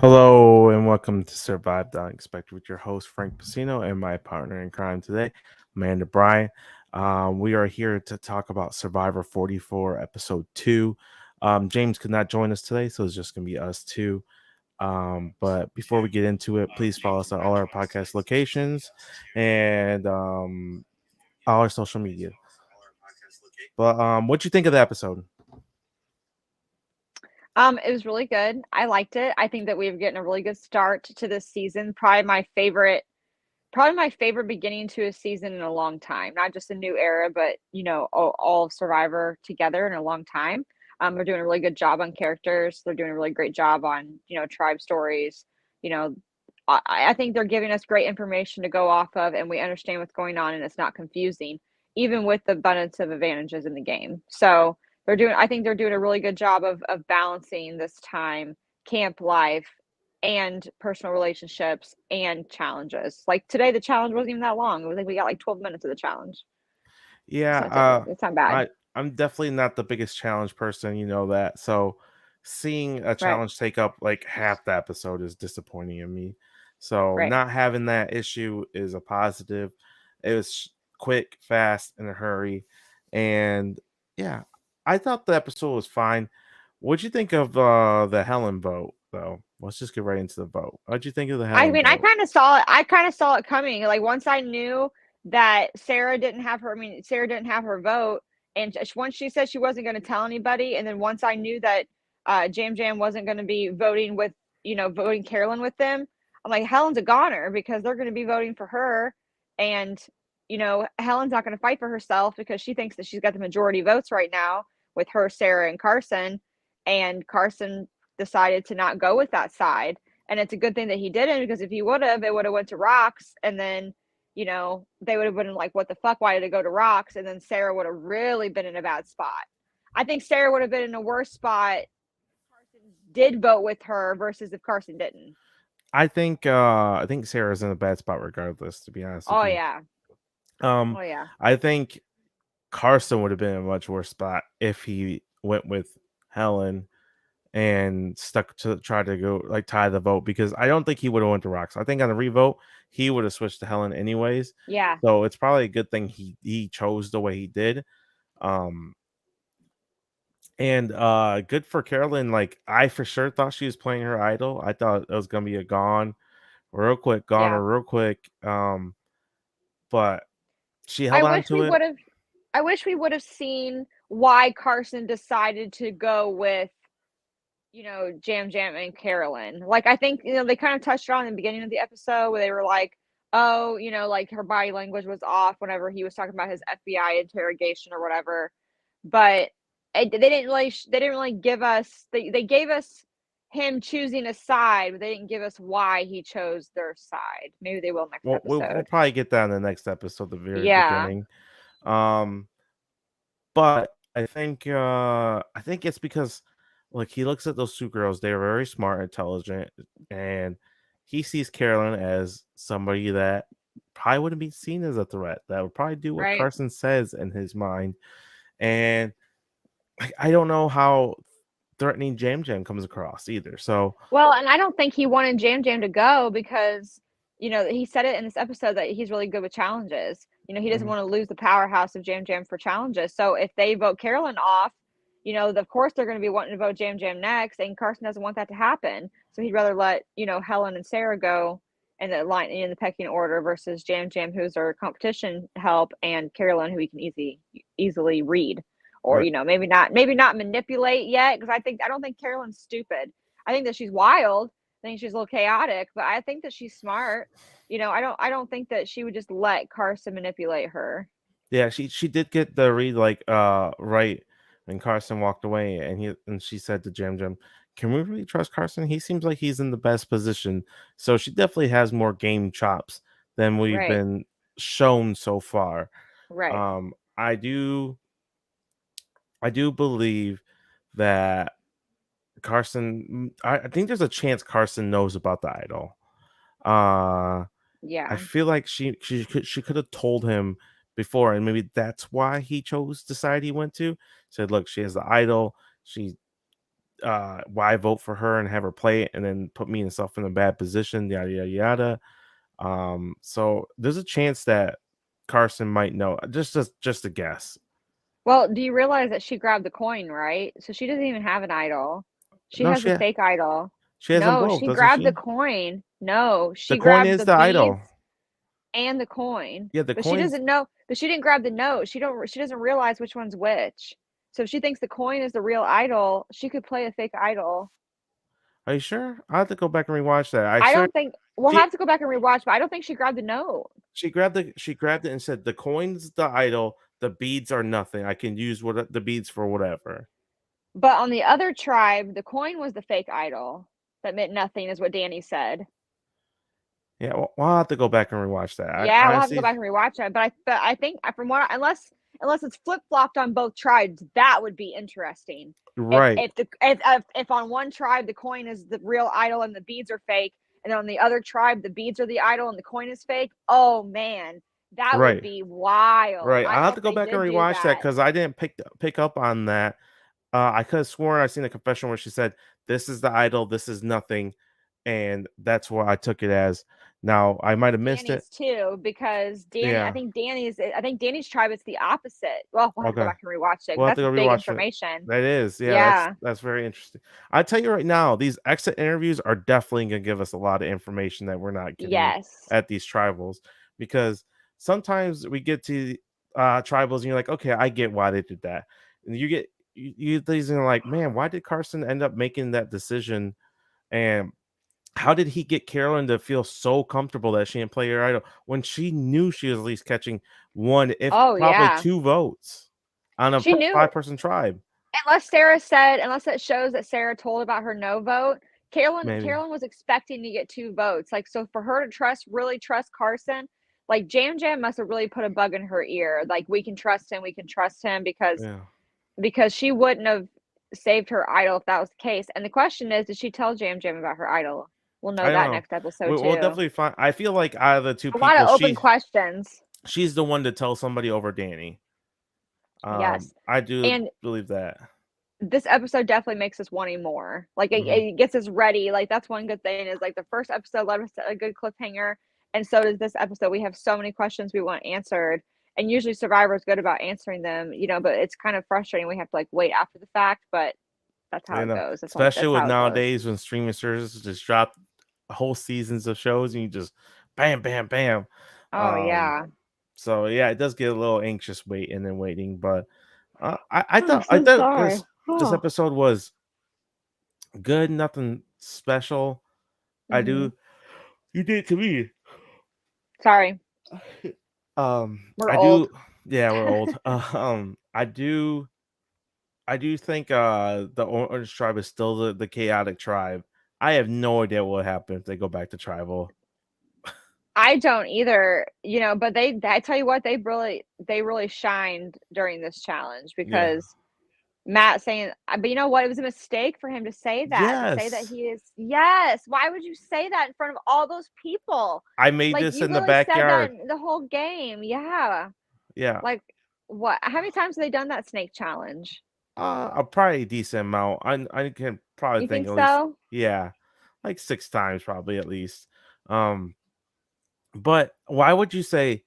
Hello and welcome to Survive the Unexpected with your host Frank Pacino and my partner in crime today, Amanda Bryant. We are here to talk about Survivor 44, Episode 2. James could not join us today, so it's just going to be us two. But before we get into it, please follow us on all our podcast locations and all our social media. But what you think of the episode? It was really good. I liked it. I think that we've getting a really good start to this season. Probably my favorite beginning to a season in a long time. Not just a new era, but all of Survivor together in a long time. They're doing a really good job on characters. They're doing a really great job on tribe stories. You know, I think they're giving us great information to go off of, and we understand what's going on, and it's not confusing, even with the abundance of advantages in the game. So I think they're doing a really good job of balancing this time, camp life, and personal relationships and challenges. Like today, the challenge wasn't even that long. I think we got like 12 minutes of the challenge. Yeah, It's not bad. I'm definitely not the biggest challenge person, you know that. So seeing a Right, challenge take up like half the episode is disappointing in me. So right. not having that issue is a positive. It was quick, fast, in a hurry, and yeah, I thought the episode was fine. What'd you think of the Helen vote, though? Let's just get right into the vote. What'd you think of the I Helen mean, I vote? kind of saw it. I kind of saw it coming. Like once I knew that Sarah didn't have her. I mean, Sarah didn't have her vote, and once she said she wasn't going to tell anybody, and then once I knew that Jam Jam wasn't going to be voting with, voting Carolyn with them, I'm like, Helen's a goner because they're going to be voting for her, and Helen's not going to fight for herself because she thinks that she's got the majority votes right now with her, Sarah, and Carson decided to not go with that side, and it's a good thing that he didn't, because if he would have, it would have went to Rocks, and then they would have been like, what the fuck, why did it go to Rocks? And then Sarah would have really been in a bad spot. I think Sarah would have been in a worse spot if Carson did vote with her versus if Carson didn't. I think Sarah's in a bad spot regardless, to be honest with Oh you. yeah. Um Oh yeah. I think Carson would have been in a much worse spot if he went with Helen and stuck to try to go like tie the vote, because I don't think he would have went to Rocks. I think on the revote he would have switched to Helen anyways. Yeah. So it's probably a good thing he chose the way he did. Um and good for Carolyn. Like I for sure thought she was playing her idol. I thought it was gonna be a Yeah. goner real quick. But she I held on wish we to it. would have I wish we would have seen why Carson decided to go with Jam Jam and Carolyn. Like, I think, they kind of touched on in the beginning of the episode where they were like, oh, like her body language was off whenever he was talking about his FBI interrogation or whatever. But they didn't really give us, they gave us him choosing a side, but they didn't give us why he chose their side. Maybe they will next Well, we'll episode. probably get that in the next episode, the very Yeah. beginning. Um, but I think it's because like he looks at those two girls, they're very smart, intelligent, and he sees Carolyn as somebody that probably wouldn't be seen as a threat. That would probably do what Right. Carson says in his mind. And like, I don't know how threatening Jam Jam comes across either. So Well, and I don't think he wanted Jam Jam to go because, he said it in this episode that he's really good with challenges. He doesn't mhm. want to lose the powerhouse of Jam Jam for challenges. So if they vote Carolyn off, of course they're going to be wanting to vote Jam Jam next, and Carson doesn't want that to happen. So he'd rather let, Helen and Sarah go in the line in the pecking order versus Jam Jam, who's our competition help, and Carolyn, who he can easily read, or Right. maybe not manipulate yet, because I don't think Carolyn's stupid. I think that she's wild. I think she's a little chaotic, but I think that she's smart. I don't think that she would just let Carson manipulate her. Yeah, she did get the read like right when Carson walked away, and she said to Jam Jam, "Can we really trust Carson? He seems like he's in the best position." So she definitely has more game chops than we've Right. been shown so far. Right. I do believe that I think there's a chance Carson knows about the idol. Uh I Yeah. feel like she could have told him before, and maybe that's why he chose the side he went to. Said, "Look, she has the idol. She why vote for her and have her play it and then put me myself in a bad position, yada yada yada. So there's a chance that Carson might know. Just a guess. Well, do you realize that she grabbed the coin, right? So she doesn't even have an idol. She No, has a fake idol. she has them No, both, she doesn't grabbed the she? coin. No, The she coin grabbed is the the idol. beads and the coin. Yeah, the But she coin's. doesn't know, but she didn't grab the note. She doesn't realize which one's which. So if she thinks the coin is the real idol, she could play a fake idol. Are you sure? I have to go back and rewatch that. I I sure don't think we'll she have to go back and rewatch, but I don't think she grabbed the note. she grabbed it and said the coin's the idol. The beads are nothing. I can use what the beads for whatever. But on the other tribe, the coin was the fake idol that meant nothing, is what Danny said. Yeah, well, I'll have to go back and rewatch that. I Yeah, we'll have to go honestly, back and rewatch it. But I think from what unless it's flip flopped on both tribes, that would be interesting. right, If on one tribe the coin is the real idol and the beads are fake, and then on the other tribe the beads are the idol and the coin is fake. Oh man, that would right, be wild. right. I I'll don't have know to if go they back and did do rewatch that that. because I didn't pick up on that. I could have sworn I seen a confession where she said, "This is the idol. This is nothing," and that's what I took it as. Now I might have missed it. Danny's too, because Yeah. I think Danny's tribe is the opposite. Well, we'll have to go Okay. back and rewatch it. We'll have to That's go big rewatch it. information. That is, yeah, Yeah. that's very interesting. I tell you right now, these exit interviews are definitely gonna give us a lot of information that we're not getting Yes. at these tribals because sometimes we get to tribals and you're like, okay, I get why they did that. And you these are like, man, why did Carson end up making that decision? And how did he get Carolyn to feel so comfortable that she didn't play her idol when she knew she was at least catching one, if Oh probably yeah. two votes on a She knew. five-person tribe? Unless it shows that Sarah told about her no vote, Maybe. Carolyn was expecting to get 2 votes. Like, so for her to really trust Carson, like Jam Jam must have really put a bug in her ear. Like, we can trust him Yeah. because she wouldn't have saved her idol if that was the case. And the question is, did she tell Jam Jam about her idol? We'll know I don't that know. next episode We'll too. definitely find. I feel like out of the two A lot people, of open questions. she's the one to tell somebody over Danny. Yes. I do And believe that. this episode definitely makes us wanting more. Like Mhm. it gets us ready. Like that's one good thing is like the first episode led us to a good cliffhanger, and so does this episode. We have so many questions we want answered, and usually Survivor's good about answering them, but it's kind of frustrating. We have to like wait after the fact, but that's how You it know, goes. especially That's with how it goes. nowadays when streaming services just drop whole seasons of shows and you just bam, bam, bam. Oh Um, yeah. so yeah, it does get a little anxious waiting and waiting, but I'm I so thought sorry. this Oh. episode was good, nothing special. I Mm-hmm. do you did it to me. Sorry, we're I old. do yeah, we're old. I do think the Orange tribe is still the chaotic tribe. I have no idea what would happen if they go back to tribal. I don't either, but I tell you what, they really shined during this challenge Yeah. because Matt saying, but you know what? It was a mistake for him to say that Yes. he is, yes. Why would you say that in front of all those people? I made Like, this you in the really said that backyard. in the whole game. Yeah. Yeah. Like, what? How many times have they done that snake challenge? A probably decent amount. I can probably You think think at least so? yeah, like 6 times probably at least. Um, but why would you say,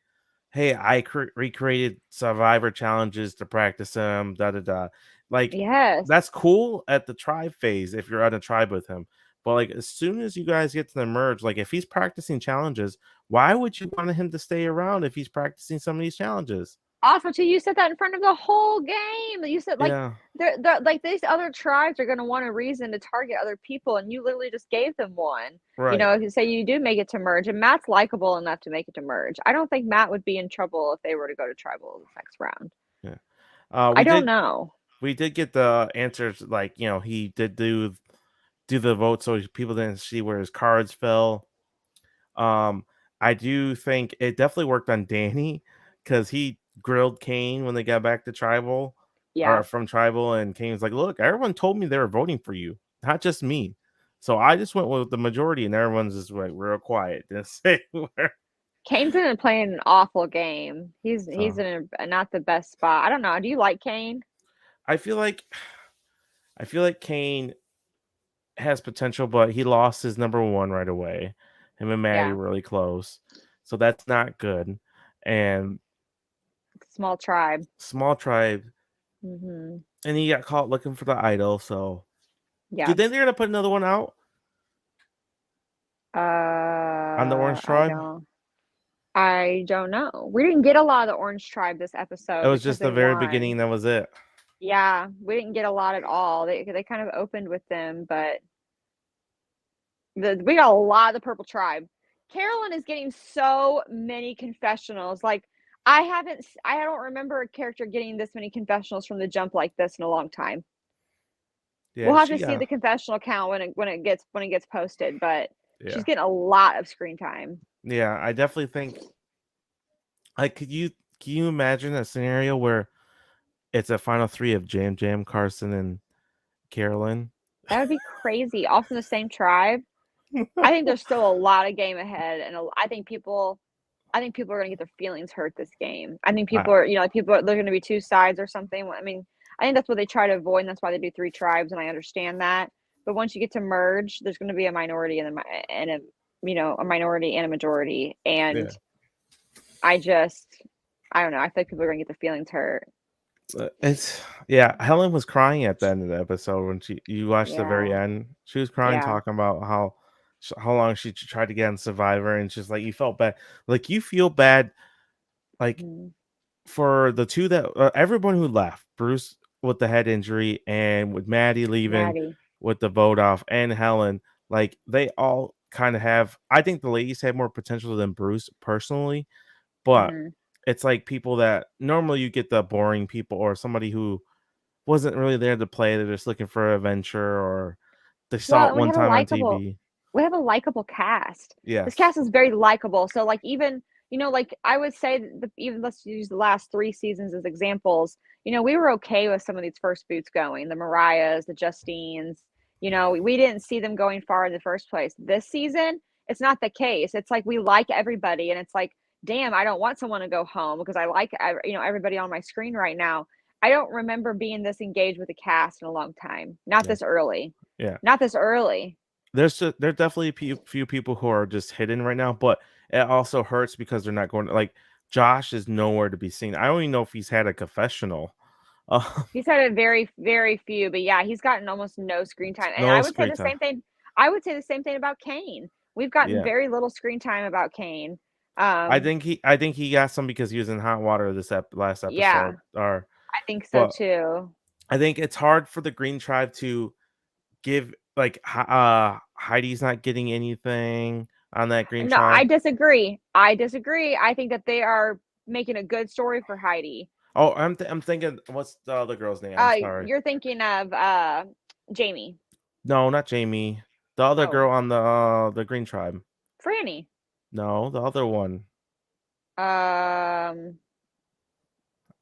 "Hey, I recreated Survivor challenges to practice them." Da da da. Like Yes. that's cool at the tribe phase if you're on a tribe with him. But like as soon as you guys get to the merge, like if he's practicing challenges, why would you want him to stay around if he's practicing some of these challenges? Also, too, you said that in front of the whole game. You said like Yeah, they're like these other tribes are going to want a reason to target other people, and you literally just gave them one. right. If you say you do make it to merge, and Matt's likable enough to make it to merge, I don't think Matt would be in trouble if they were to go to tribal this next round. Yeah. I We don't did know. get the answers like, he did do the vote so people didn't see where his cards fell. Um, I do think it definitely worked on Danny because he grilled Kane when they got back to tribal or Yeah, from tribal, and Kane was like, "Look, everyone told me they were voting for you, not just me." So I just went with the majority, and everyone's just like real quiet. Didn't say where. Kane's been playing an awful game. He's So in not the best spot. I don't know. Do you like Kane? I feel like Kane has potential, but he lost his number one right away. Him and Maddie Yeah. were really close, so that's not good. And Small tribe. small tribe, Mm-hmm. and he got caught looking for the idol. So, do Yeah. you think they're gonna put another one out on the Orange I Tribe? don't. I don't know. We didn't get a lot of the Orange Tribe this It episode was because just they the very won. beginning. That was it. Yeah, we didn't get a lot at all. They kind of opened with them, but we got a lot of the Purple Tribe. Carolyn is getting so many confessionals. Like I don't remember a character getting this many confessionals from the jump like this in a long time. Yeah, We'll have she to see got. the confessional count when it gets posted, but Yeah, she's getting a lot of screen time. yeah. I definitely think. Like, can you imagine a scenario where it's a final three of Jam Jam, Carson, and Carolyn? That would be crazy. All from the same tribe. I think there's still a lot of game ahead, and I think people are gonna get their feelings hurt this game. I think people I, are, like they're gonna be two sides or something. I mean, I think that's what they try to avoid, and that's why they do three tribes, and I understand that. But once you get to merge, there's gonna be a minority and a minority and a majority, and yeah. I don't know. I feel like people are gonna get their feelings hurt. It's yeah. Helen was crying at the end of the episode when you watched the very Yeah, end. She was crying, yeah, talking about how long she tried to get on Survivor, and she's like, you felt bad. Like you feel bad, like mhm. for the two that everyone who left, Bruce with the head injury, and with Maddie leaving Maddie. with the vote off, and Helen, like they all kind of have. I think the ladies have more potential than Bruce personally, but Mhm. it's like people that normally you get the boring people or somebody who wasn't really there to play. They're just looking for an adventure or they saw Well, it and we one have time on TV. a likable cast. This Yes. cast is very likable. So like even like I would say even let's use the last 3 seasons as examples. We were okay with some of these first boots going, the Mariahs, the Justines. We didn't see them going far in the first place. This season, it's not the case. It's like we like everybody, and it's like, damn, I don't want someone to go home because I like everybody on my screen right now. I don't remember being this engaged with a cast in a long time. Not Yeah. this early. Yeah. Not this early. There definitely few people who are just hidden right now, but it also hurts because they're not going to like Josh is nowhere to be seen. I don't even know if he's had a confessional. Uh, He's had a very, very few, but yeah, he's gotten almost no screen time. And no I would say screen the time. same thing. I would say the same thing about Kane. We've gotten Yeah. very little screen time about Kane. I think he got some because he was in hot water this last Yeah, episode. Or I think so but too. I think it's hard for the Green Tribe to give like Heidi's not getting anything on that Green No, I Tribe. disagree. I disagree. I think that they are making a good story for Heidi. Oh, I'm thinking what's the other girl's name? I'm sorry. You're thinking of Jamie. No, not Jamie. The other Oh, girl on the Green Tribe. Franny. No, the other one. Um,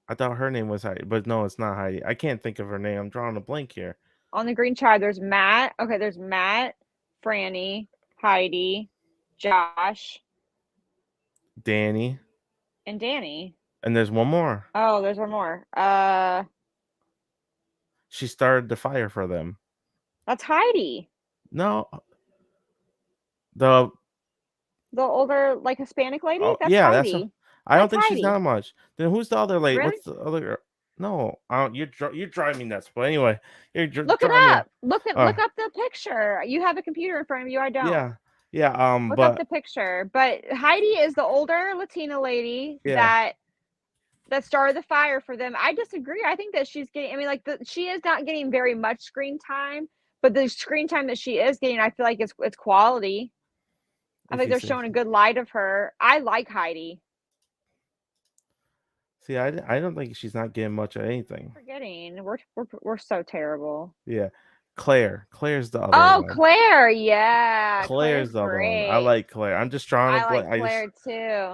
I thought her name was Heidi, but no, it's not Heidi. I can't think of her name. I'm drawing a blank here. on the Green Tribe, there's Matt. Okay, there's Matt, Franny, Heidi, Josh, Danny. and Danny. And there's one more. Oh, there's one more. She started the fire for them. That's Heidi, No, the the older like Hispanic lady. oh That's yeah, Heidi. I don't That's think she's Heidi. not much. Then who's the other lady? Really? What's the other girl? No, you're driving me nuts. But anyway, you're Look it driving me. up. Look up the picture. You have a computer in front of you. I don't. Yeah, yeah. Look up But the picture. But Heidi is the older Latina lady yeah, that started the fire for them. I disagree. I think that she's getting. I mean, like she is not getting very much screen time, but the screen time that she is getting, I feel like it's quality. I if think you they're say showing a so. good light of her. I like Heidi. See, I don't think she's not getting much of anything. Forgetting we're so terrible. Yeah, Claire's the other Oh, one. Claire. Yeah, Claire's Claire's the other one. I great. like Claire. I'm just drawing a I blank. like Claire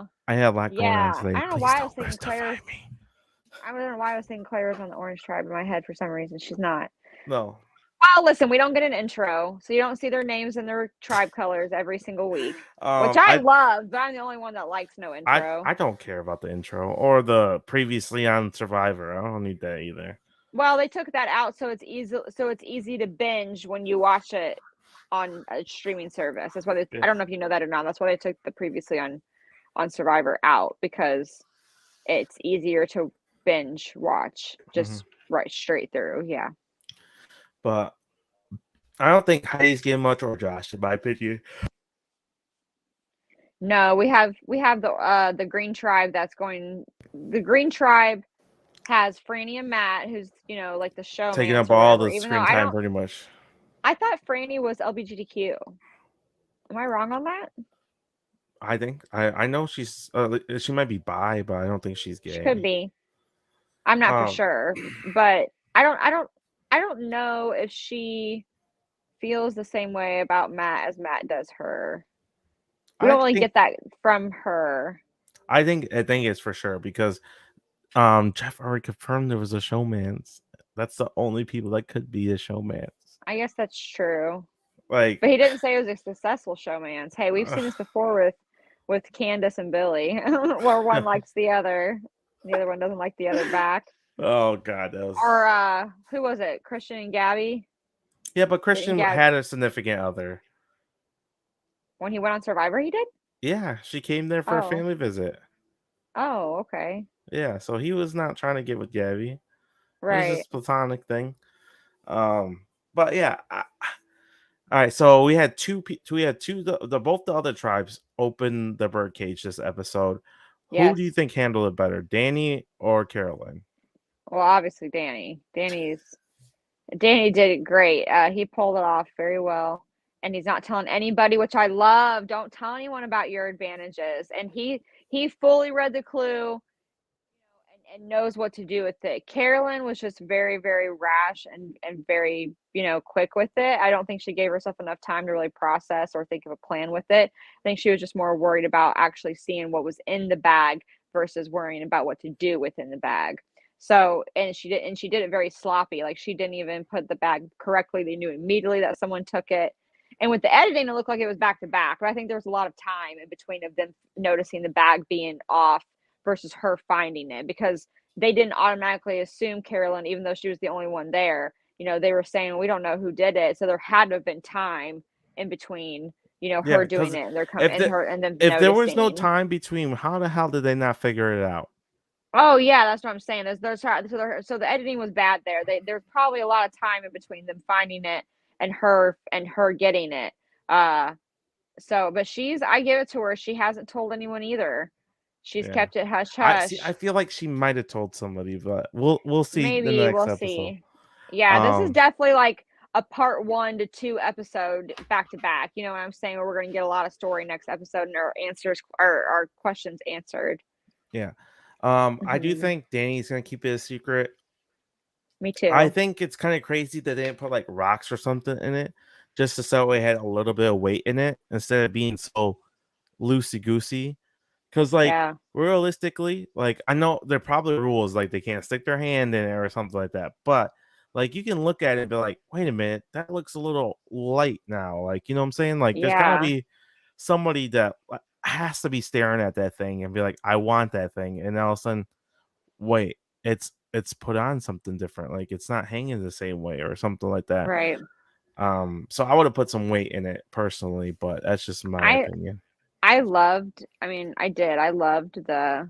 too. I have a lot going on Yeah, I today. don't know Please why I was don't thinking crucify Claire's. me. I don't know why I was thinking Claire was on the Orange Tribe in my head for some reason. She's not. No. Well, listen, we don't get an intro, so you don't see their names and their tribe colors every single week, which I I love. But I'm the only one that likes no intro. I don't care about the intro or the previously on Survivor. I don't need that either. Well, they took that out, so it's easy. So it's easy to binge when you watch it on a streaming service. That's why they, Yeah. I don't know if you know that or not. That's why they took the previously on Survivor out, because it's easier to binge watch just right straight through. Yeah. But I don't think Heidi's getting much, or Josh, in my opinion. No, we have the Green Tribe that's going. The Green Tribe has Franny and Matt, who's like the showman, Taking up or all whatever. the Even though screen time, pretty much. I thought Franny was LGBTQ. Am I wrong on that? I think I know she's she might be bi, but I don't think she's gay. She could be. I'm not for sure, but I don't know if she feels the same way about Matt as Matt does her. We don't really get that from her. I think it's for sure, because Jeff already confirmed there was a showman. That's the only people that could be a showman. I guess that's true. Like, but he didn't say it was a successful showman. Hey, we've seen this before with Candace and Billy, where one likes the other, the other one doesn't like the other back. Oh God, that was. Or who was it? Christian and Gabby. Yeah, but Christian had a significant other. When he went on Survivor, he did? Yeah, she came there for a family visit. Oh, okay. Yeah, so he was not trying to get with Gabby. Right. It was just a platonic thing. But yeah. All right, so we had two. Both the other tribes open the birdcage this episode. Yes. Who do you think handled it better, Danny or Carolyn? Well, obviously Danny. Danny did it great. He pulled it off very well, and he's not telling anybody, which I love. Don't tell anyone about your advantages. And he fully read the clue, and knows what to do with it. Carolyn was just very, very rash and very, quick with it. I don't think she gave herself enough time to really process or think of a plan with it. I think she was just more worried about actually seeing what was in the bag versus worrying about what to do within the bag. So, and she did it very sloppy. Like, she didn't even put the bag correctly. They knew immediately that someone took it. And with the editing, it looked like it was back to back. But I think there was a lot of time in between of them noticing the bag being off versus her finding it, because they didn't automatically assume Carolyn, even though she was the only one there. They were saying, we don't know who did it. So there had to have been time in between, her doing it and they're coming and her and then if there was no time between, how the hell did they not figure it out? Oh yeah, that's what I'm saying. So the editing was bad there. There's probably a lot of time in between them finding it and her getting it. But I give it to her. She hasn't told anyone either. She's kept it hush hush. I feel like she might have told somebody, but we'll see. Maybe the next episode. See. Yeah, this is definitely like a part 1 to 2 episode back to back. You know what I'm saying? Where we're going to get a lot of story next episode and our questions answered. Yeah. I do think Danny's going to keep it a secret. Me too. I think it's kind of crazy that they didn't put like rocks or something in it, just so it had a little bit of weight in it instead of being so loosey goosey. Because realistically, like, I know there are probably rules, like they can't stick their hand in it or something like that, but like you can look at it and be like, wait a minute, that looks a little light now. Like, you know what I'm saying? Like, there's gotta be somebody that has to be staring at that thing and be like, I want that thing, and all of a sudden, wait, it's put on something different. Like, it's not hanging the same way or something like that. Right. So I would have put some weight in it personally, but that's just my opinion. I loved the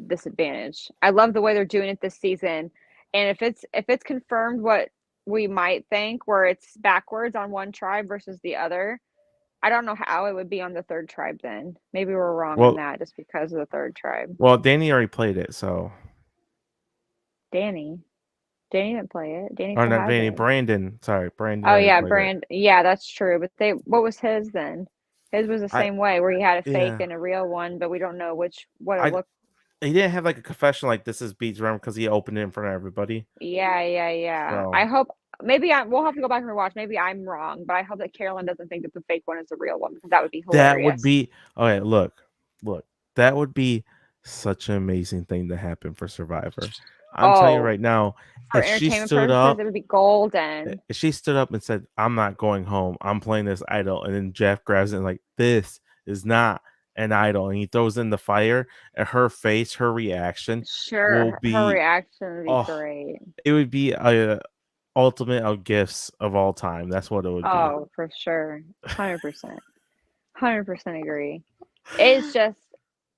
disadvantage. I love the way they're doing it this season. And if it's confirmed what we might think, where it's backwards on one tribe versus the other, I don't know how it would be on the third tribe then. Maybe we're wrong on that just because of the third tribe. Well, Danny already played it, so. Danny didn't play it. Brandon. Sorry, Brandon. Oh yeah, Brandon. Yeah, that's true. But what was his then? His was the same way, where he had a fake and a real one, but we don't know what it looked. He didn't have like a confession like this is Beats Rum because he opened it in front of everybody. Yeah. So. I hope we'll have to go back and watch. Maybe I'm wrong, but I hope that Carolyn doesn't think that the fake one is the real one, because that would be hilarious. That would be okay. Look, that would be such an amazing thing to happen for Survivor. I'm telling you right now, if she stood up, it would be golden. If she stood up and said, "I'm not going home. I'm playing this idol," and then Jeff grabs it and like, "This is not an idol," and he throws in the fire, and her reaction, her reaction would be great. It would be ultimate of gifts of all time. That's what it would be. Oh, for sure. 100%. 100% agree. It's just,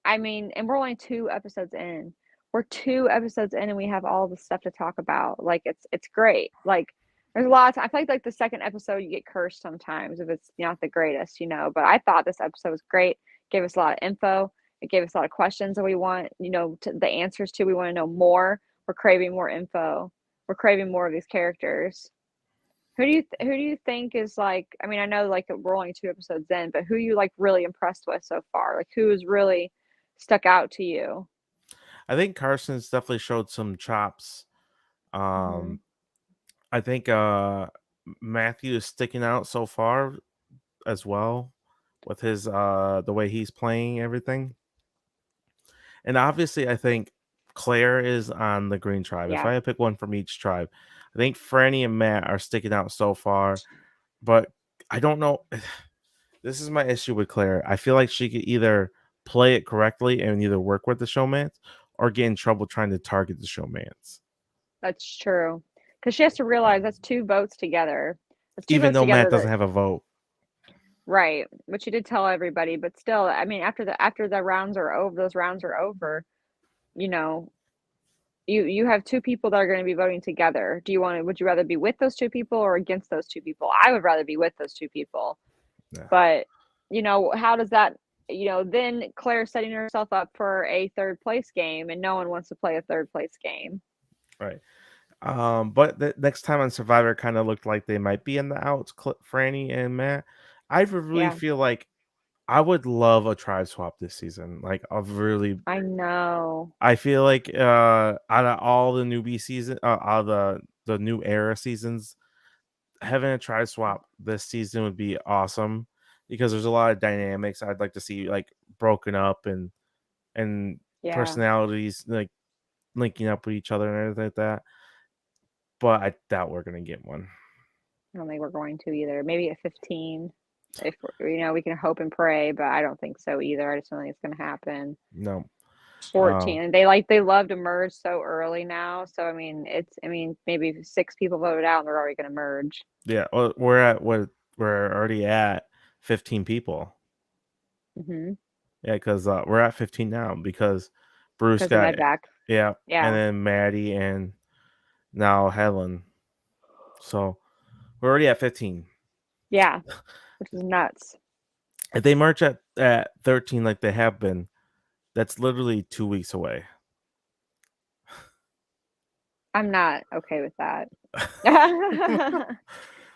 I mean, and we're only 2 episodes in. We're 2 episodes in and we have all the stuff to talk about. Like it's great. Like there's a lot of I feel like the second episode you get cursed sometimes if it's not the greatest, but I thought this episode was great. Gave us a lot of info. It gave us a lot of questions that we want, the answers to. We want to know more. We're craving more info. We're craving more of these characters. Who do you think is like? I mean, I know like we're only 2 episodes in, but who you like really impressed with so far? Like who has really stuck out to you? I think Carson's definitely showed some chops. Hmm. Um, I think Matthew is sticking out so far as well with his the way he's playing everything. And obviously I think Claire is on the Green Tribe. If Yeah, I had to pick one from each tribe, I think Franny and Matt are sticking out so far, but I don't know. This is my issue with Claire. I feel like she could either play it correctly and either work with the showmans or get in trouble trying to target the showmans. that's true. Because she has to realize that's 2 votes together. That's 2 Even votes though Matt together doesn't that have a vote. right. But she did tell everybody. But still, I mean, after the rounds are over, those rounds are over. You know, you have 2 people that are going to be voting together. Would you rather be with those 2 people or against those 2 people? I would rather be with those 2 people. Yeah. But, how does that, then Claire's setting herself up for a 3rd place game and no one wants to play a 3rd place game. Right. But the next time on Survivor kind of looked like they might be in the outs, Franny and Matt. I really Yeah, feel like I would love a tribe swap this season. Like I know. I feel like out of all the newbie season, out of the new era seasons, having a tribe swap this season would be awesome because there's a lot of dynamics I'd like to see like broken up and Yeah, personalities like linking up with each other and everything like that. But I doubt we're gonna get one. I don't think we're going to either. Maybe at 15, if we can hope and pray, but I don't think so either. I just don't think it's going to happen. No. 14, and they love to merge so early now. So I mean maybe 6 people voted out and they're already going to merge. Yeah, well, we're already at 15 people. Mhm. Yeah, because we're at 15 now because Bruce Because of got Medvac. yeah, and Yeah. then Maddie and now Helen. So we're already at 15. Yeah. Which is nuts. If they merge at 13 like they have been, that's literally 2 weeks away. I'm not okay with that.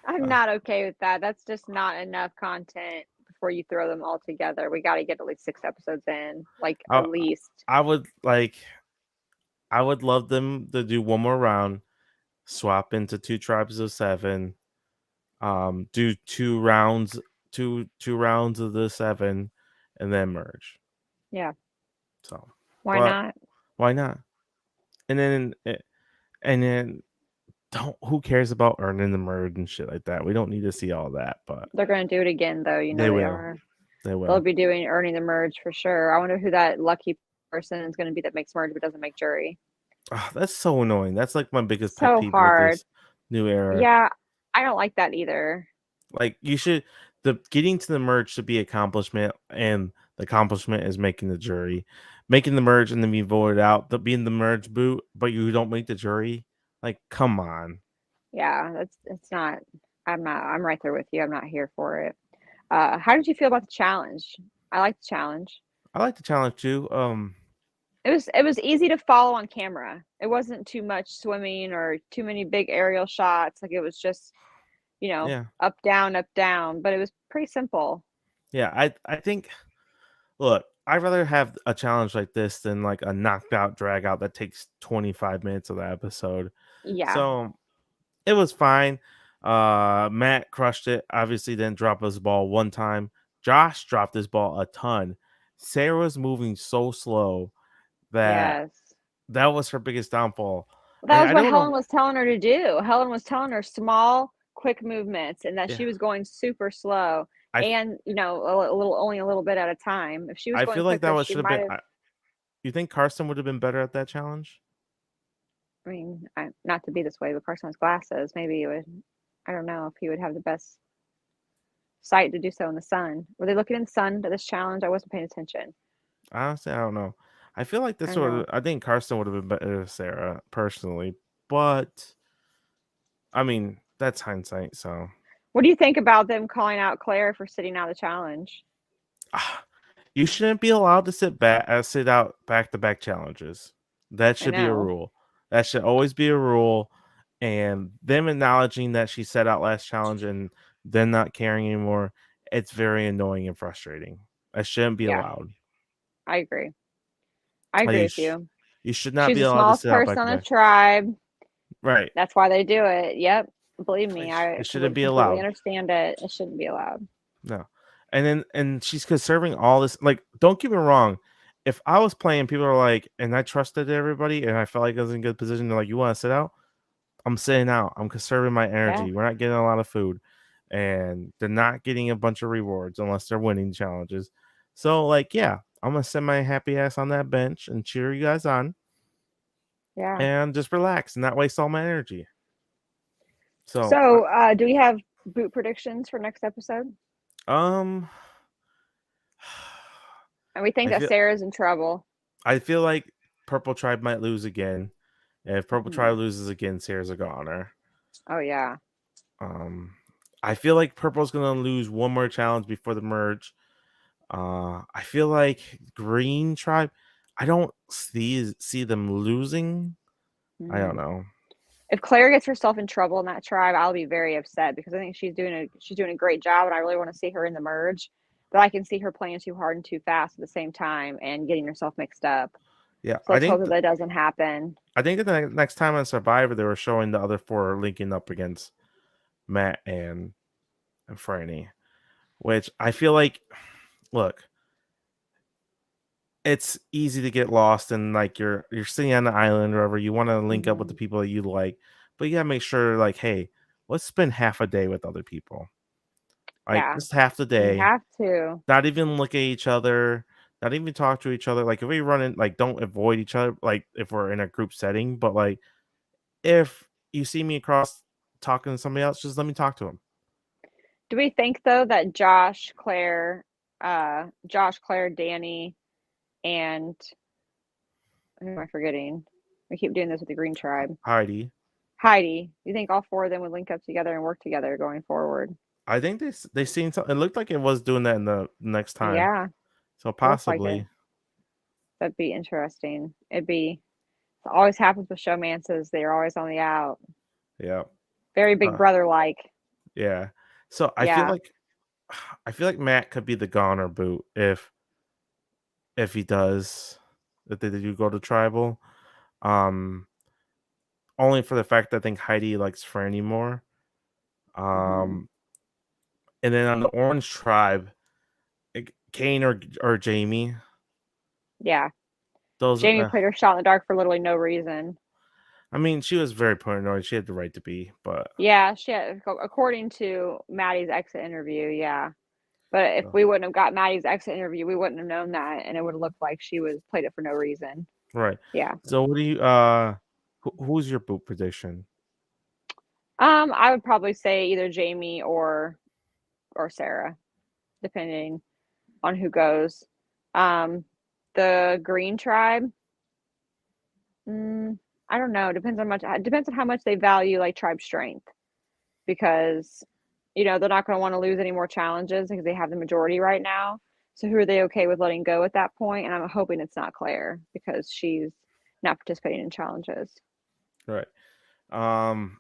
I'm not okay with that. That's just not enough content before you throw them all together. We got to get at least 6 episodes in, like I, at least. I would love them to do one more round, swap into 2 tribes of 7, do 2 rounds of the 7 and then merge. Yeah. So, Why but not? why not? And then don't who cares about earning the merge and shit like that? We don't need to see all that, but They're going to do it again though, they they will. are. They They'll will. be earning the merge for sure. I wonder who that lucky person is going to be that makes merge but doesn't make jury. That's so annoying. That's like my biggest pet So peeve with hard. this new era. Yeah, I don't like that either. Like you should the getting to the merge should be accomplishment, and the accomplishment is making the jury, making the merge and then being voted out. The being the merge boot, but you don't make the jury. Like, come on. Yeah, it's not. I'm right there with you. I'm not here for it. How did you feel about the challenge? I like the challenge. I like the challenge too. It was easy to follow on camera. It wasn't too much swimming or too many big aerial shots. Like it was just, Yeah, up down, but it was pretty simple. yeah. I think. Look, I'd rather have a challenge like this than like a knocked out drag out that takes 25 minutes of the episode. Yeah. So it was fine. Matt crushed it. Obviously, didn't drop his ball one time. Josh dropped his ball a ton. Sarah was moving so slow that Yes. that was her biggest downfall. Well, that And was I what don't Helen know. was telling her to do. Helen was telling her small, quick movements and that Yeah, she was going super slow I and, only a little bit at a time. If she was I going feel like that quicker, was she should have might been. have. You think Carson would have been better at that challenge? I mean, not to be this way, but Carson has glasses. Maybe it would. I don't know if he would have the best sight to do so in the sun. Were they looking in the sun to this challenge? I wasn't paying attention. Honestly, I don't know. I feel like I this don't would. know. I think Carson would have been better than Sarah personally, but I mean that's hindsight. So What do you think about them calling out Claire for sitting out the challenge? you shouldn't be allowed to sit out back to back challenges. That I should be a know. rule. That should always be a rule. And them acknowledging that she sat out last challenge and then not caring anymore, it's very annoying and frustrating. That shouldn't be Yeah, allowed. I agree. I Like, agree with you. you should not She's be the allowed to smallest sit out person back to on the back. tribe. Right. That's why they do it. Yep. Believe me, I It shouldn't be completely allowed. understand it. It shouldn't be allowed. No. And she's conserving all this. Like, don't get me wrong. If I was playing, people are like, and I trusted everybody, and I felt like I was in a good position. They're like, "You want to sit out?" I'm sitting out. I'm conserving my Yeah. energy. We're not getting a lot of food, and they're not getting a bunch of rewards unless they're winning challenges. So, like, yeah, I'm gonna send my happy ass on that bench and cheer you guys on, Yeah. and just relax and not waste all my energy. So, So, do we have boot predictions for next episode? um, And we think I that feel Sarah's in trouble. I feel like Purple Tribe might lose again. And if Purple Hmm. Tribe loses again, Sarah's a goner. Oh yeah. Um, I feel like Purple's gonna lose one more challenge before the merge. I feel like Green Tribe. I don't see them losing. I don't Hmm. know. If Claire gets herself in trouble in that tribe, I'll be very upset because I think she's doing a great job, and I really want to see her in the merge. But I can see her playing too hard and too fast at the same time and getting herself mixed up. Yeah, So let's hope that doesn't happen. I think that the next time on Survivor, they were showing the other four linking up against Matt and Franny, which I feel like. Look, it's easy to get lost and like you're sitting on the island or whatever. You want to link up with the Hmm. people that you like, but you gotta make sure like, hey, let's spend half a day with other people. Like Yeah, just half the you day, have to. not even look at each other, not even talk to each other. Like if we run in, like don't avoid each other. Like if we're in a group setting, but like if you see me across talking to somebody else, just let me talk to them. Do we think though that Josh, Claire, Danny, and who am I forgetting? We keep doing this with the Green Tribe. Heidi, Heidi. You think all four of them would link up together and work together going forward? I think they seen something. It looked like it was doing that in the next time, Yeah, so it looks like it. possibly, That'd be interesting. It always happens with showmances. They're always on the out. yeah. Very big Uh, brother like. Yeah. So Yeah. I feel like Matt could be the goner boot if he does if they do go to tribal. Um Only for the fact that I think Heidi likes Franny more. Hmm. Um and then on the Orange Tribe, Kane or Jamie. Yeah. Those Jamie played her shot in the dark for literally no reason. I mean, she was very paranoid. She had the right to be, but Yeah, according to Maddie's exit interview, yeah. But if uh, we wouldn't have got Maddie's exit interview, we wouldn't have known that, and it would have looked like she was played it for no reason. right. Yeah. So what do you who's your boot prediction? I would probably say either Jamie or Sarah, depending on who goes. Um, the Green Tribe. I don't know. Depends on how much they value like tribe strength, because they're not going to want to lose any more challenges because they have the majority right now. So who are they okay with letting go at that point? And I'm hoping it's not Claire because she's not participating in challenges. Right. Um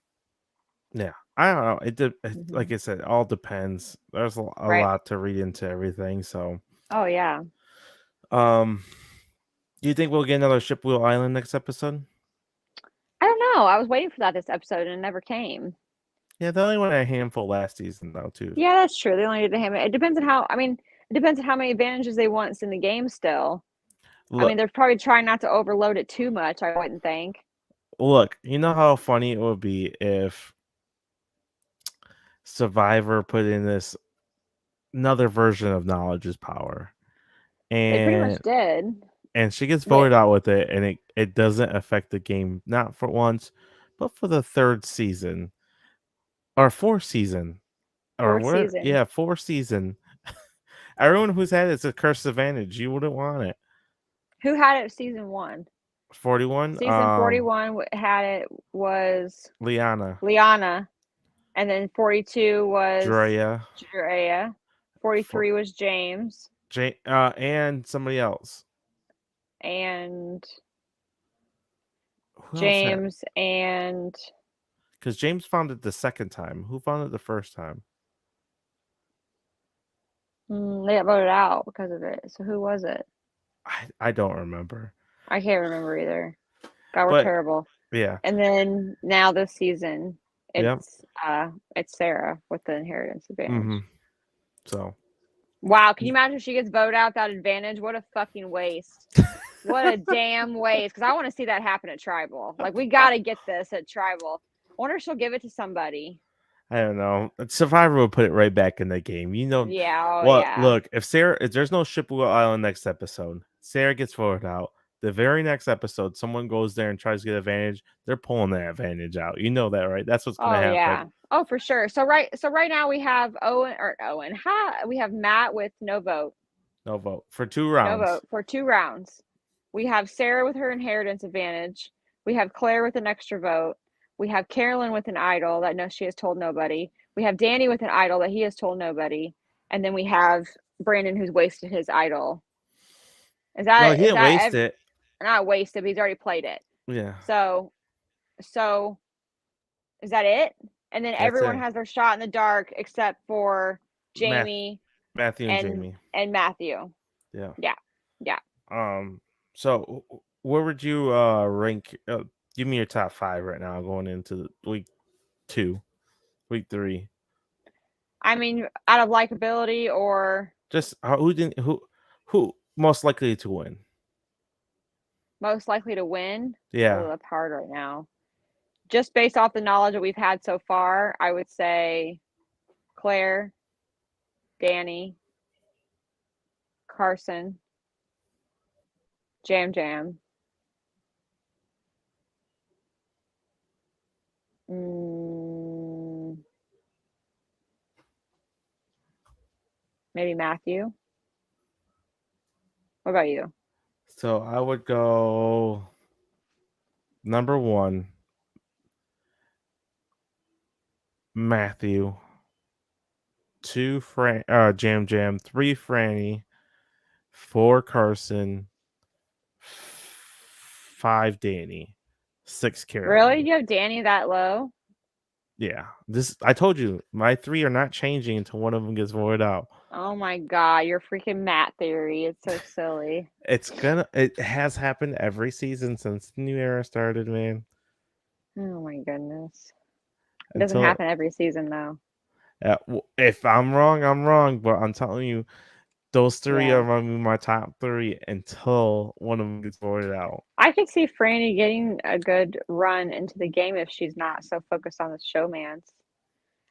Yeah, I don't know. Hmm. Like I said, it all depends. There's a Right. lot to read into everything. So, Oh yeah. um, do you think we'll get another Ship Wheel Island next episode? I don't know. I was waiting for that this episode and it never came. Yeah, they only went a handful last season though, too. Yeah, that's true. They only did the hammer. It depends on how. I mean, it depends on how many advantages they want in the game. Still, I mean, Look, they're probably trying not to overload it too much. I wouldn't think. look. You know how funny it would be if Survivor put in this another version of knowledge is power, They pretty much and did. and she gets voted out with it, and it doesn't affect the game, not for once, but for the third season or fourth season or Fourth where? season. Yeah, fourth season. Everyone who's had it's a cursed advantage. You wouldn't want it. Who had it season 1? 41. Season 41 had it was Liana, Liana, and then 42 was Drea, Drea. 43 was James. and somebody else. And Who else had? James and Because James found it the second time. Who found it the first time? they got voted out because of it. So who was it? I don't remember. I can't remember either. God, we're But terrible. yeah, And then now this season, Yep. it's Sarah with the inheritance advantage. hmm So Wow, can you imagine if she gets voted out that advantage? What a fucking waste. What a damn waste. Because I want to see that happen at Tribal. Like, we got to get this at Tribal. I wonder if she'll give it to somebody. I don't know. Survivor will put it right back in the game. You know. Yeah. Well, Yeah. look, if there's no Chippewa Island next episode, Sarah gets voted out. The very next episode, someone goes there and tries to get advantage. They're pulling that advantage out. You know that, right? That's what's gonna happen. Yeah. Oh, for sure. So right now we have Owen. We have Matt with no vote. No vote for 2 rounds. No vote for 2 rounds. We have Sarah with her inheritance advantage. We have Claire with an extra vote. We have Carolyn with an idol that she has told nobody. We have Danny with an idol that he has told nobody. And then we have Brandon who's wasted his idol. Is that No, he didn't waste it. Not wasted, but he's already played it. Yeah. So is that it? And then everyone has their shot in the dark except for Jamie, Matthew, and Jamie, and Matthew. Yeah. So where would you rank? Give me your top 5 right now, going into week 2, week 3. I mean, out of likability or just who most likely to win? Most likely to win? Yeah. Oh, that's hard right now. Just based off the knowledge that we've had so far, I would say Claire, Danny, Carson, Jam Jam. Maybe Matthew. What about you? So I would go number 1, Matthew. 2, Jam Jam. 3, Franny. 4, Carson. 5, Danny. 6, Carolyn. Really? You have Danny that low? Yeah. I told you, my 3 are not changing until one of them gets voted out. Oh my god, your freaking Matt theory. It's so silly. It has happened every season since the new era started, man. Oh my goodness. It doesn't happen every season though. If I'm wrong, I'm wrong, but I'm telling you, those 3 are my top 3 until one of them gets voted out. I could see Franny getting a good run into the game if she's not so focused on the showmance.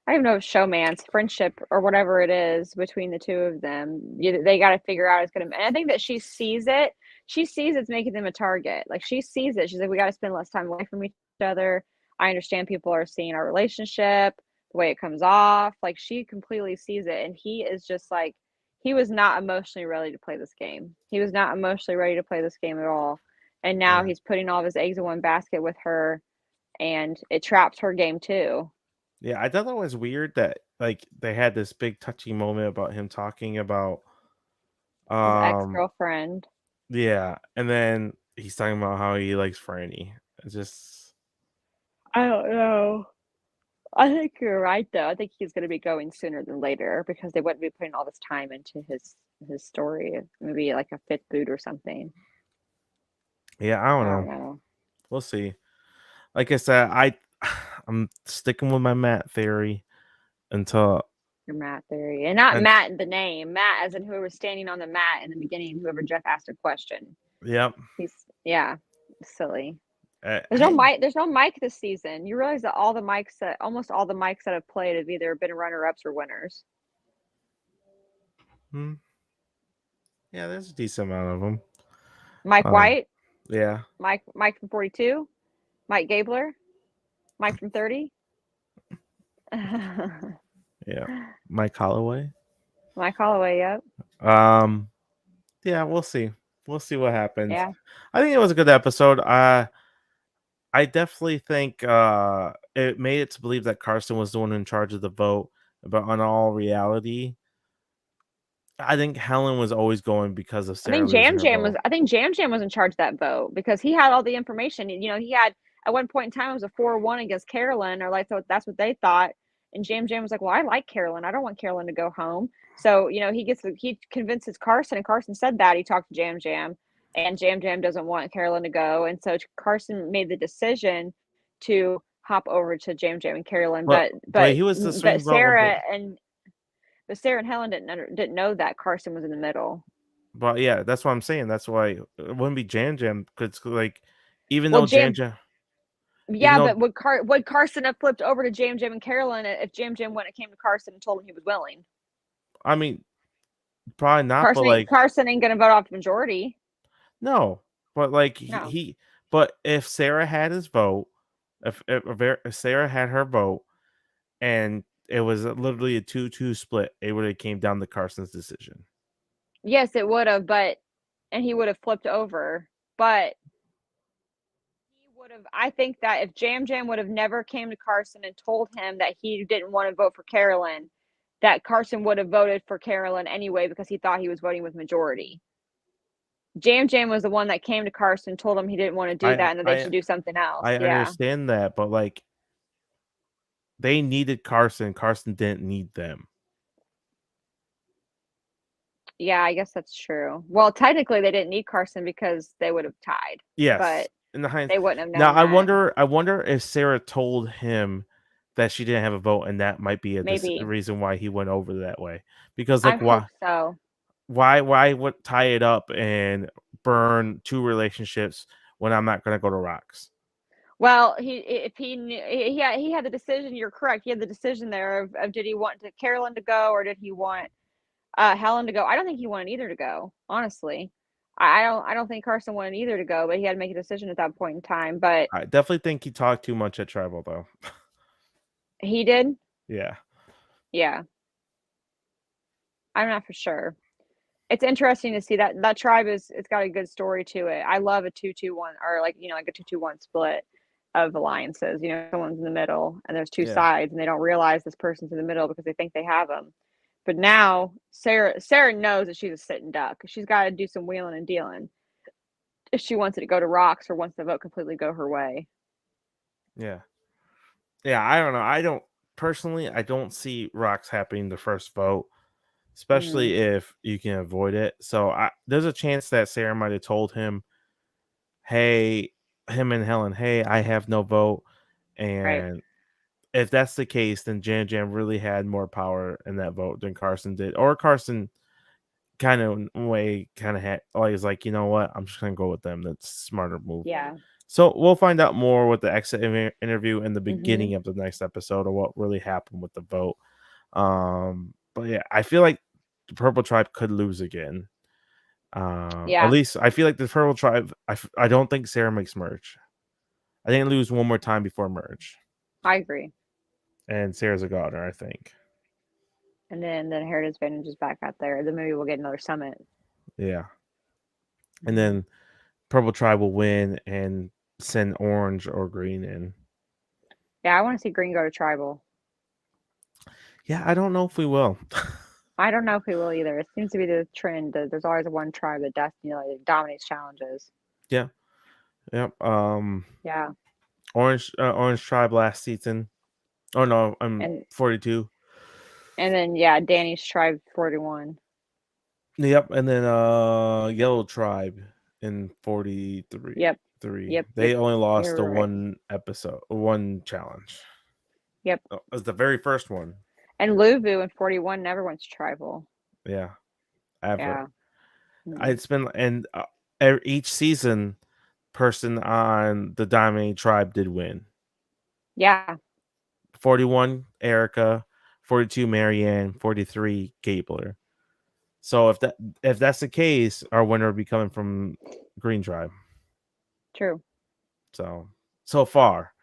I don't even know if showmance, friendship, or whatever it is between the two of them. They got to figure out it's going to. And I think that she sees it. She sees it's making them a target. Like she sees it. She's like, we got to spend less time away from each other. I understand people are seeing our relationship, the way it comes off. Like she completely sees it, and he is just like, he was not emotionally ready to play this game. He was not emotionally ready to play this game at all. And now he's putting all of his eggs in one basket with her, and it traps her game too. Yeah, I thought that was weird that like they had this big touchy moment about him talking about his ex-girlfriend. Yeah, and then he's talking about how he likes Franny. It's just I don't know. I think you're right though. I think he's going to be going sooner than later because they wouldn't be putting all this time into his story. Maybe like a 5th boot or something. Yeah, I don't know. We'll see. Like I said, I'm sticking with my Matt theory until your Matt theory, and not Matt in the name. Matt as in whoever's standing on the mat in the beginning. Whoever Jeff asked a question. Yep. He's silly. There's no mic this season. You realize that almost all the mics that have played have either been runner-ups or winners. Yeah, there's a decent amount of them. Mike White, Yeah. Mike from 42, Mike Gabler, Mike from 30. Yeah. Mike Holloway. Mike Holloway, yep. Yeah, we'll see. We'll see what happens. Yeah. I think it was a good episode. I definitely think it made it to believe that Carson was the one in charge of the vote, but on all reality, I think Helen was always going because of I Sarah think losing Jam her Jam was vote. I think Jam Jam was in charge of that vote because he had all the information. You know, he had at one point in time it was a 4-1 against Carolyn, or like so that's what they thought. And Jam Jam was like, "Well, I like Carolyn. I don't want Carolyn to go home." So, you know, he convinces Carson, and Carson said that he talked to Jam Jam, and Jam Jam doesn't want Carolyn to go, and so Carson made the decision to hop over to Jam Jam and Carolyn, But but but but he was the but swing vote on both. Sarah and Helen didn't know that Carson was in the middle. But yeah, that's what I'm saying. That's why it wouldn't be Jam Jam because like even Well, though Jam Jam, even Yeah, though but would Carson have flipped over to Jam Jam and Carolyn if Jam Jam went and came to Carson and told him he was willing? I mean probably not, but like Carson ain't gonna vote off the majority. no, but like No. but if Sarah had his vote, if Sarah had her vote, and it was literally a 2-2 split, it would have came down to Carson's decision. Yes, it would have, and he would have flipped over. But he would have I think that if Jam Jam would have never came to Carson and told him that he didn't want to vote for Carolyn, that Carson would have voted for Carolyn anyway because he thought he was voting with majority. Jam Jam was the one that came to Carson, told him he didn't want to do I that and that they I should do something else. I Yeah. understand that, but like they needed Carson. Carson didn't need them. Yeah, I guess that's true. Well, technically they didn't need Carson because they would have tied, Yes, but in the they wouldn't have now known that. I wonder if Sarah told him that she didn't have a vote, and that might be a Maybe. reason why he went over that way. Because I like hope so. why would tie it up and burn two relationships when I'm not going to go to Rocks? Well, if he knew, he had the decision. You're correct. He had the decision there of did he want Carolyn to go or did he want Helen to go? I don't think he wanted either to go. Honestly, I don't think Carson wanted either to go, but he had to make a decision at that point in time. But I definitely think he talked too much at Tribal, though. he did. Yeah. Yeah, I'm not for sure. It's interesting to see that tribe it's got a good story to it. I love a 2-2-1 or like like a 2-2-1 split of alliances. You know, someone's in the middle and there's two Yeah. sides and they don't realize this person's in the middle because they think they have them. But now Sarah knows that she's a sitting duck. She's got to do some wheeling and dealing if she wants it to go to Rocks or wants the vote completely go her way. Yeah. Yeah, I don't know. I don't see Rocks happening the first vote, especially if you can avoid it. So there's a chance that Sarah might have told him, hey, him and Helen, hey, I have no vote. Right. And if that's the case, then Jam Jam really had more power in that vote than Carson did. Or Carson kind of had always like, you know what, I'm just gonna go with them. That's a smarter move. Yeah. So we'll find out more with the exit interview in the Mm-hmm. beginning of the next episode of what really happened with the vote. But yeah, I feel like the Purple Tribe could lose again. Yeah. At least I feel like the Purple Tribe. I don't think Sarah makes merge. I think they lose one more time before merge. I agree. And Sarah's a goner, I think. And then the Heritage Advantage is back out there. Then maybe we'll get another summit. Yeah. And then Purple Tribe will win and send Orange or Green in. Yeah, I want to see Green go to Tribal. Yeah, I don't know if we will. I don't know if we will either. It seems to be the trend that there's always one tribe that dominates challenges. Yeah. Yep. Yeah. Orange Tribe last season. Oh no, I'm 42. And then Danny's tribe 41. Yep, and then Yellow Tribe in 43. Yep. They only lost the right. one challenge. Yep. It was the very first one. And Luvu in 41 never went to tribal. Yeah. Ever. Yeah. It's been each season person on the Diamond Tribe did win. Yeah. 41 Erica, 42 Marianne, 43 Gabler. So if that's the case, our winner would be coming from Green Tribe. True. So far,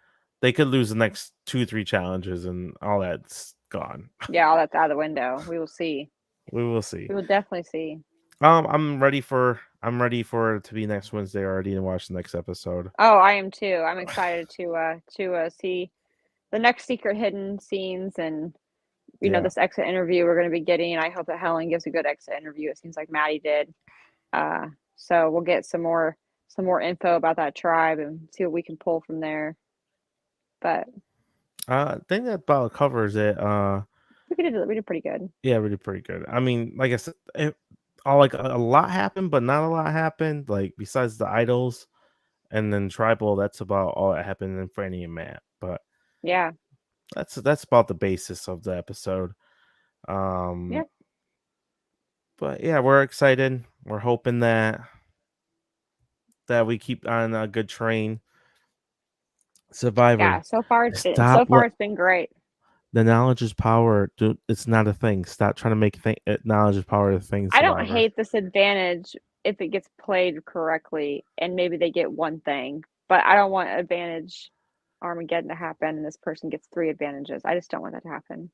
they could lose the next 2-3 challenges and all that's gone. Yeah, all that's out of the window. We will see. We will see. We will definitely see. I'm ready for it to be next Wednesday already and watch the next episode. Oh, I am too. I'm excited to see the next secret hidden scenes and this exit interview we're going to be getting. I hope that Helen gives a good exit interview. It seems like Maddie did. So we'll get some more info about that tribe and see what we can pull from there. But I think that about covers it. we did pretty good. Yeah, really pretty good. I mean, like I said, a lot happened, but not a lot happened. Like besides the idols, and then tribal. That's about all that happened in Franny and Matt. But yeah, that's about the basis of the episode. Yeah. But yeah, we're excited. We're hoping that we keep on a good train. Survivor. Yeah, so far it's been great. The knowledge is power. Dude, it's not a thing. Stop trying to make knowledge is power a thing. I don't hate this advantage if it gets played correctly and maybe they get one thing, but I don't want advantage Armageddon to happen and this person gets 3 advantages. I just don't want that to happen.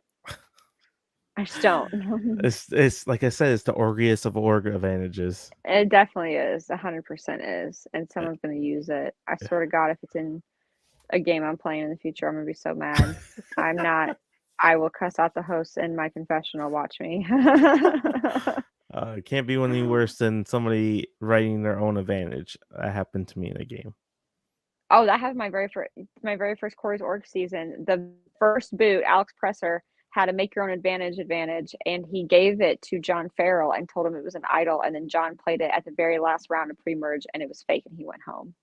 I just don't. It's like I said, it's the orgiest of org advantages. It definitely is. 100% is. And someone's going to use it. I swear to God, if it's in a game I'm playing in the future, I'm going to be so mad. I'm not. I will cuss out the host in my confessional. Watch me. It can't be any worse than somebody writing their own advantage. That happened to me in a game. Oh, that happened my very first Corey's Org season. The first boot, Alex Presser had a make your own advantage, and he gave it to John Farrell and told him it was an idol. And then John played it at the very last round of pre-merge, and it was fake, and he went home.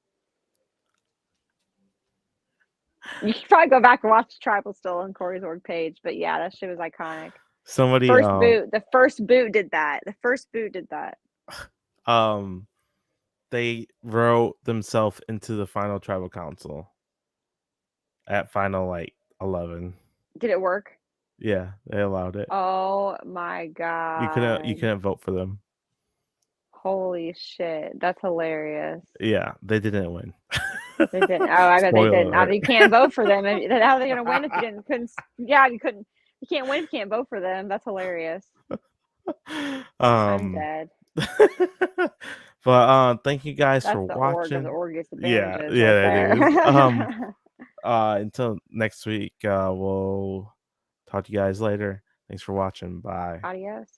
You should probably go back and watch Tribal still on Corey's Org page, but yeah, that shit was iconic. The first boot did that. They wrote themselves into the final tribal council at final 11. Did it work? Yeah, they allowed it. Oh my God. You couldn't vote for them. Holy shit. That's hilarious. Yeah, they didn't win. They didn't. Oh, I bet they didn't. Now you can't vote for them. How are they going to win if you couldn't? Yeah, you couldn't. You can't win if you can't vote for them. That's hilarious. I'm dead. But thank you guys for watching. Yeah, it is. Until next week, we'll talk to you guys later. Thanks for watching. Bye. Adios.